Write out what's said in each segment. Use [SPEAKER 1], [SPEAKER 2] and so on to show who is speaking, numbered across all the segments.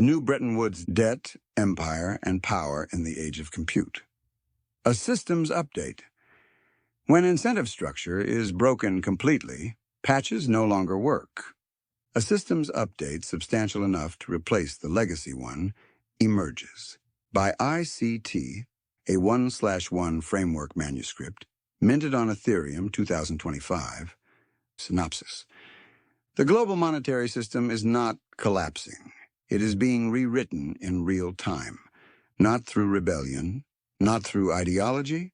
[SPEAKER 1] The new Bretton Woods debt, empire, and power in the age of compute. A systems update. When incentive structure is broken completely, patches no longer work. A systems update substantial enough to replace the legacy one emerges. By ICTA, a 1/1 framework manuscript, minted on Ethereum 2025, Synopsis. The global monetary system is not collapsing. It is being rewritten in real time, not through rebellion, not through ideology,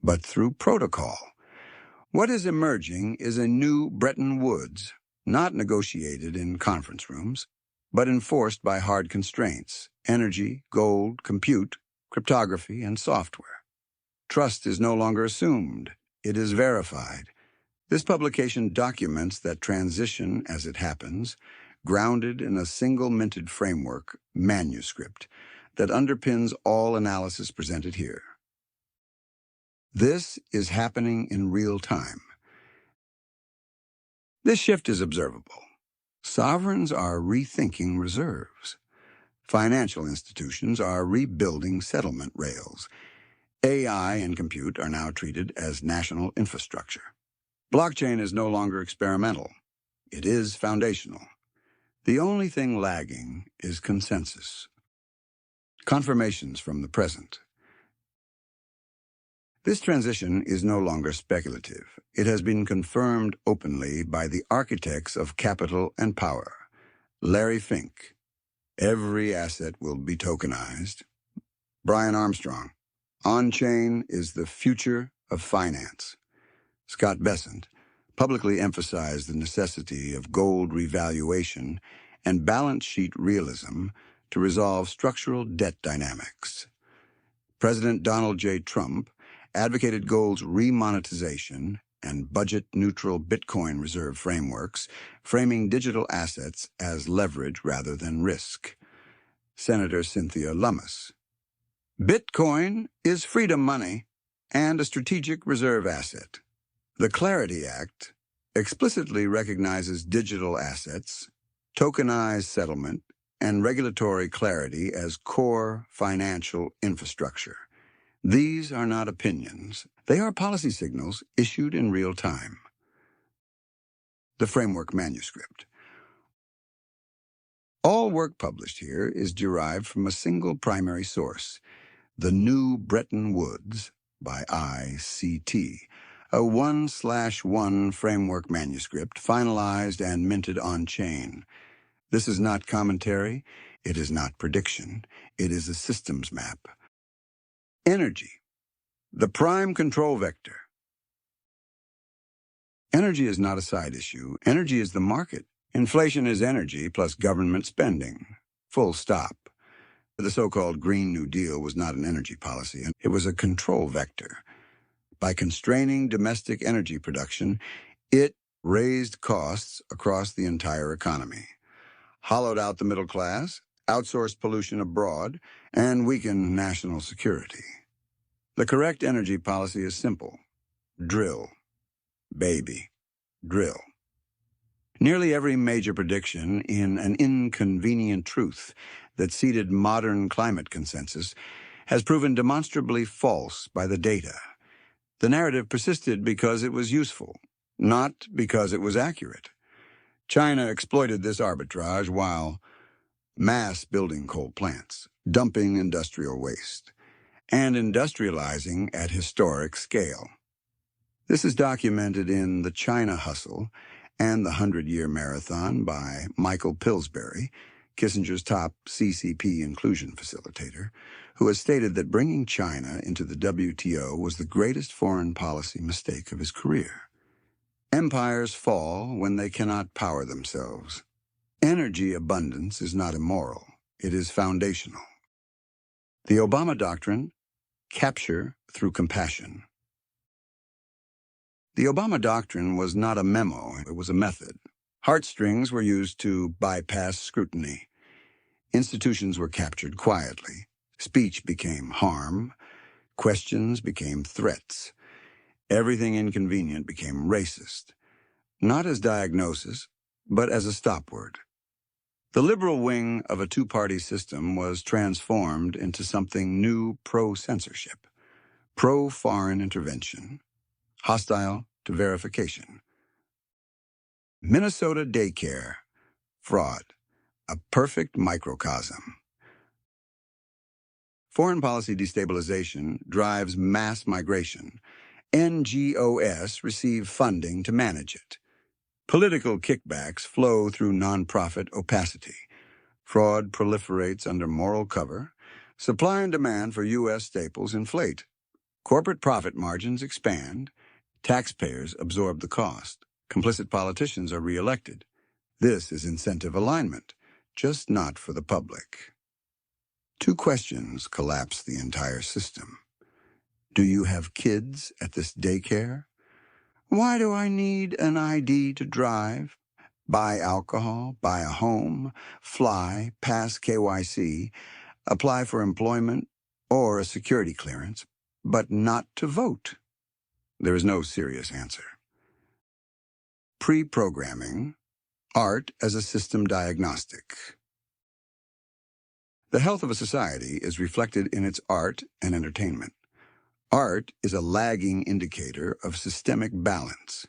[SPEAKER 1] but through protocol. What is emerging is a new Bretton Woods, not negotiated in conference rooms, but enforced by hard constraints: energy, gold, compute, cryptography, and software. Trust is no longer assumed. It is verified. This publication documents that transition as it happens, grounded in a single minted framework, Manuscript, that underpins all analysis presented here. This is happening in real time. This shift is observable. Sovereigns are rethinking reserves. Financial institutions are rebuilding settlement rails. AI and compute are now treated as national infrastructure. Blockchain is no longer experimental. It is foundational. The only thing lagging is consensus. Confirmations from the present. This transition is no longer speculative. It has been confirmed openly by the architects of capital and power. Larry Fink. Every asset will be tokenized. Brian Armstrong. On-chain is the future of finance. Scott Bessent publicly emphasized the necessity of gold revaluation and balance sheet realism to resolve structural debt dynamics. President Donald J. Trump advocated gold's remonetization and budget-neutral Bitcoin reserve frameworks, framing digital assets as leverage rather than risk. Senator Cynthia Lummis. Bitcoin is freedom money and a strategic reserve asset. The Clarity Act explicitly recognizes digital assets, tokenized settlement, and regulatory clarity as core financial infrastructure. These are not opinions. They are policy signals issued in real time. The Framework Manuscript. All work published here is derived from a single primary source, the new Bretton Woods by ICTA, a 1/1 framework manuscript finalized and minted on-chain. This is not commentary. It is not prediction. It is a systems map. Energy, the prime control vector. Energy is not a side issue. Energy is the market. Inflation is energy plus government spending. Full stop. The so-called Green New Deal was not an energy policy. It was a control vector. By constraining domestic energy production, it raised costs across the entire economy, hollowed out the middle class, outsourced pollution abroad, and weakened national security. The correct energy policy is simple. Drill. Baby. Drill. Nearly every major prediction in an inconvenient truth that seeded modern climate consensus has proven demonstrably false by the data. The narrative persisted because it was useful, not because it was accurate. China exploited this arbitrage while mass building coal plants, dumping industrial waste, and industrializing at historic scale. This is documented in The China Hustle and The 100-Year Marathon by Michael Pillsbury, Kissinger's top CCP inclusion facilitator, who has stated that bringing China into the WTO was the greatest foreign policy mistake of his career. Empires fall when they cannot power themselves. Energy abundance is not immoral. It is foundational. The Obama Doctrine, capture through compassion. The Obama Doctrine was not a memo, it was a method. Heartstrings were used to bypass scrutiny. Institutions were captured quietly. Speech became harm. Questions became threats. Everything inconvenient became racist, not as diagnosis, but as a stopword. The liberal wing of a two-party system was transformed into something new pro-censorship, pro-foreign intervention, hostile to verification. Minnesota daycare, fraud, a perfect microcosm. Foreign policy destabilization drives mass migration. NGOs receive funding to manage it. Political kickbacks flow through nonprofit opacity. Fraud proliferates under moral cover. Supply and demand for U.S. staples inflate. Corporate profit margins expand. Taxpayers absorb the cost. Complicit politicians are reelected. This is incentive alignment, just not for the public. Two questions collapse the entire system. Do you have kids at this daycare? Why do I need an ID to drive? Buy alcohol, buy a home, fly, pass KYC, apply for employment or a security clearance, but not to vote? There is no serious answer. Pre-programming, art as a system diagnostic. The health of a society is reflected in its art and entertainment. Art is a lagging indicator of systemic balance.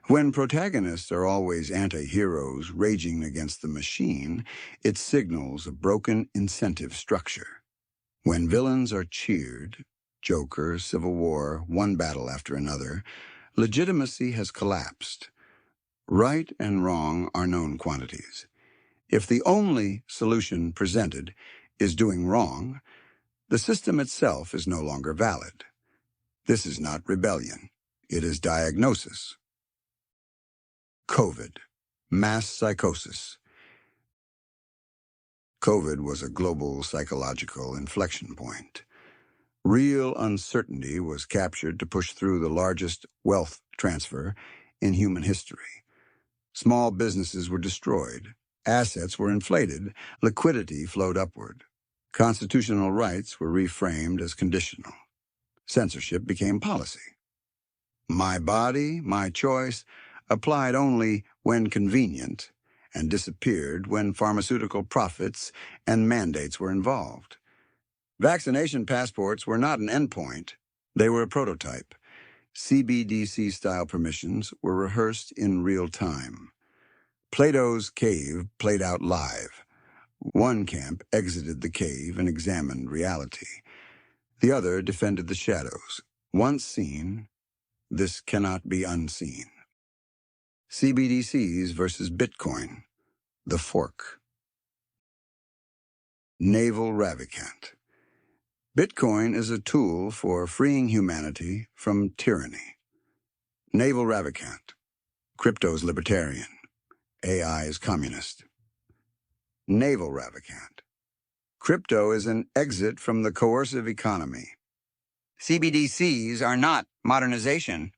[SPEAKER 1] When protagonists are always anti-heroes raging against the machine, it signals a broken incentive structure. When villains are cheered, Joker, Civil War, one battle after another, legitimacy has collapsed. Right and wrong are known quantities. If the only solution presented is doing wrong, the system itself is no longer valid. This is not rebellion. It is diagnosis. COVID, mass psychosis. COVID was a global psychological inflection point. Real uncertainty was captured to push through the largest wealth transfer in human history. Small businesses were destroyed. Assets were inflated. Liquidity flowed upward. Constitutional rights were reframed as conditional. Censorship became policy. My body, my choice applied only when convenient and disappeared when pharmaceutical profits and mandates were involved. Vaccination passports were not an endpoint. They were a prototype. CBDC-style permissions were rehearsed in real time. Plato's cave played out live. One camp exited the cave and examined reality. The other defended the shadows. Once seen, this cannot be unseen. CBDCs versus Bitcoin, the fork. Naval Ravikant. Bitcoin is a tool for freeing humanity from tyranny. Naval Ravikant. Crypto's libertarian. AI is communist. Naval Ravikant. Crypto is an exit from the coercive economy. CBDCs are not modernization.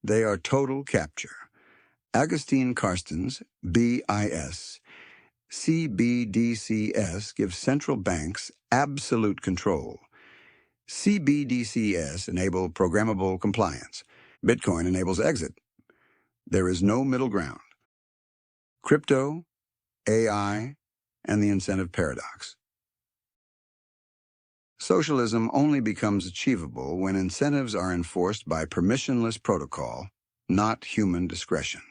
[SPEAKER 1] They are total capture. Agustin Carsten's BIS. CBDCs give central banks absolute control. CBDCs enable programmable compliance. Bitcoin enables exit. There is no middle ground. Crypto, AI, and the incentive paradox. Socialism only becomes achievable when incentives are enforced by permissionless protocol, not human discretion.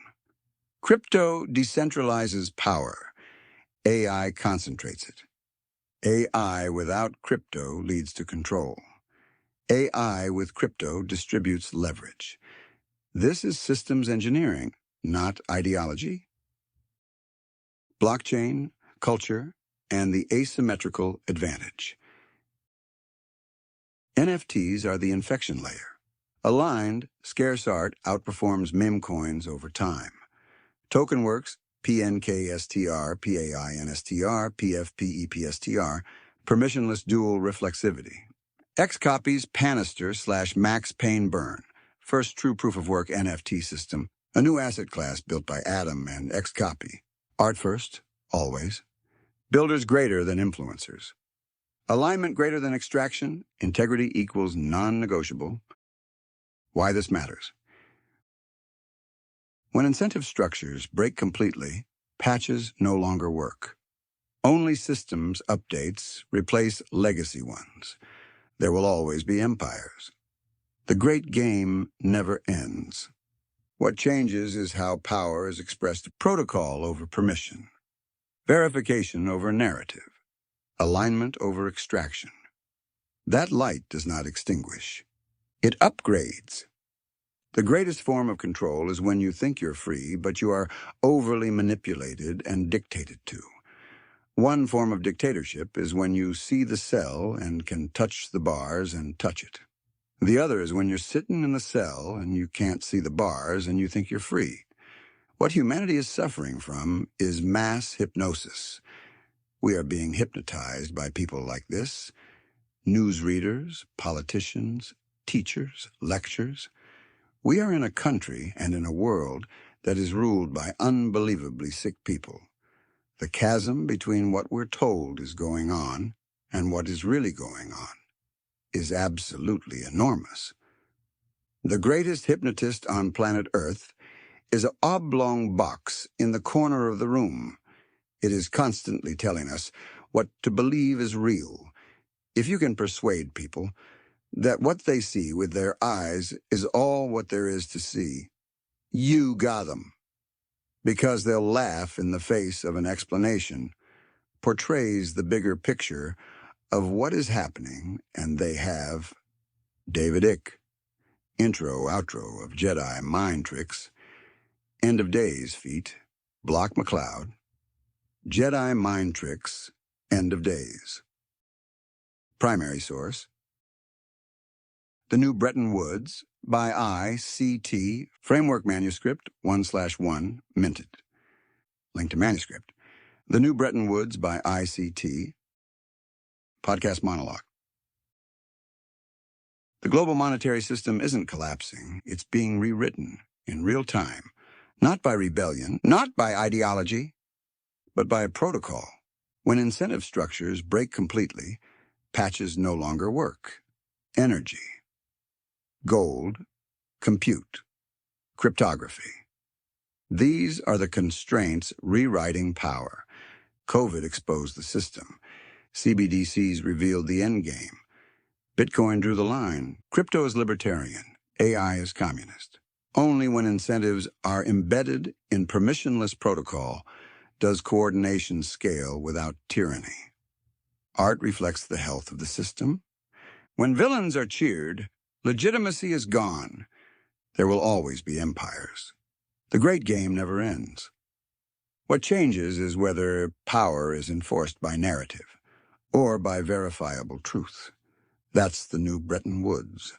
[SPEAKER 1] Crypto decentralizes power. AI concentrates it. AI without crypto leads to control. AI with crypto distributes leverage. This is systems engineering, not ideology. Blockchain, culture, and the asymmetrical advantage. NFTs are the infection layer. Aligned, scarce art outperforms meme coins over time. TokenWorks, PNKSTR, PAINSTR, PFPEPSTR, permissionless dual reflexivity. Xcopy's Panister/Max Payne Burn, first true proof-of-work NFT system, a new asset class built by Atom and Xcopy. Art first, always. Builders greater than influencers. Alignment greater than extraction, integrity equals non-negotiable. Why this matters. When incentive structures break completely, Patches no longer work. Only systems updates replace legacy ones. There will always be empires. The great game never ends. What changes is how power is expressed: protocol over permission, verification over narrative, alignment over extraction. That light does not extinguish. It upgrades. The greatest form of control is when you think you're free, but you are overly manipulated and dictated to. One form of dictatorship is when you see the cell and can touch the bars and touch it. The other is when you're sitting in the cell and you can't see the bars and you think you're free. What humanity is suffering from is mass hypnosis. We are being hypnotized by people like this: newsreaders, politicians, teachers, lectures. We are in a country and in a world that is ruled by unbelievably sick people. The chasm between what we're told is going on and what is really going on is absolutely enormous. The greatest hypnotist on planet Earth is an oblong box in the corner of the room. It is constantly telling us what to believe is real. If you can persuade people that what they see with their eyes is all what there is to see, you got them. Because they'll laugh in the face of an explanation, portrays the bigger picture of what is happening, and they have David Icke, intro, outro of Jedi mind tricks, end of days feat, Block McCloud, Jedi mind tricks, end of days. Primary source: The New Bretton Woods by ICTA, Framework Manuscript 1/1, minted. Link to manuscript: The New Bretton Woods by ICTA, podcast monologue. The global monetary system isn't collapsing, it's being rewritten in real time, not by rebellion, not by ideology, but by a protocol. When incentive structures break completely, patches no longer work. Energy, gold, compute, cryptography. These are the constraints rewriting power. COVID exposed the system. CBDCs revealed the endgame. Bitcoin drew the line. Crypto is libertarian. AI is communist. Only when incentives are embedded in permissionless protocol does coordination scale without tyranny. Art reflects the health of the system. When villains are cheered, legitimacy is gone. There will always be empires. The great game never ends. What changes is whether power is enforced by narrative or by verifiable truth. That's the new Bretton Woods.